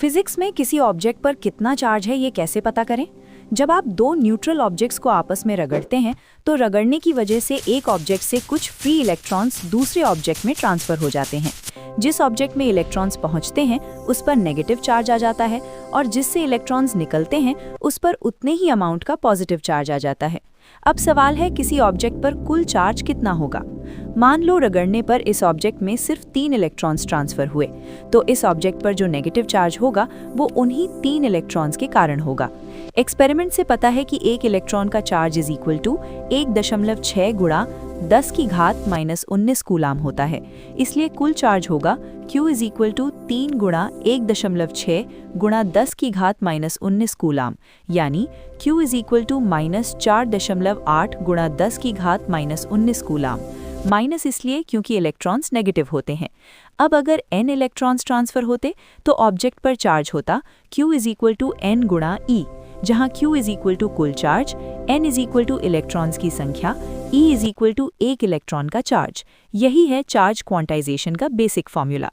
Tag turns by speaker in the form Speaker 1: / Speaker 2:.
Speaker 1: Physics में किसी object पर कितना चार्ज है ये कैसे पता करें? जब आप दो न्यूट्रल ऑब्जेक्ट्स को आपस में रगड़ते हैं तो रगड़ने की वजह से एक ऑब्जेक्ट से कुछ फ्री इलेक्ट्रॉन्स दूसरे ऑब्जेक्ट में ट्रांसफर हो जाते हैं। जिस ऑब्जेक्ट में इलेक्ट्रॉन्स पहुंचते हैं उस पर नेगेटिव चार्ज आ जाता है और जिससे इलेक्ट्रॉन्स निकलते हैं उस पर उतने ही अमाउंट का पॉजिटिव चार्ज आ जाता है। अब सवाल है, किसी ऑब्जेक्ट पर कुल चार्ज कितना होगा? मान लो रगड़ने पर इस ऑब्जेक्ट में सिर्फ 3 इलेक्ट्रॉन्स ट्रांसफर हुए, तो इस ऑब्जेक्ट पर जो नेगेटिव चार्ज होगा वो उन्हीं 3 इलेक्ट्रॉन्स के कारण होगा। एक्सपेरिमेंट से पता है कि एक इलेक्ट्रॉन का चार्ज इज इक्वल टू 1.6 गुणा 10 की घात -19 कूलाम होता है। इसलिए कुल चार्ज होगा Q इज इक्वल टू 3 गुणा 1.6 गुणा 10 की घात -19 कूलाम, यानी Q इज इक्वल टू -4.8 गुणा 10 की घात -19 कूलाम। माइनस इसलिए क्योंकि इलेक्ट्रॉन्स नेगेटिव होते हैं। अब अगर n इलेक्ट्रॉन्स ट्रांसफर होते तो ऑब्जेक्ट पर चार्ज होता Q is equal to n गुणा E, जहां Q इज इक्वल टू कुल charge, n is equal to electrons की संख्या, E इज इक्वल टू एक इलेक्ट्रॉन का चार्ज। यही है चार्ज क्वांटाइजेशन का बेसिक फॉर्मूला।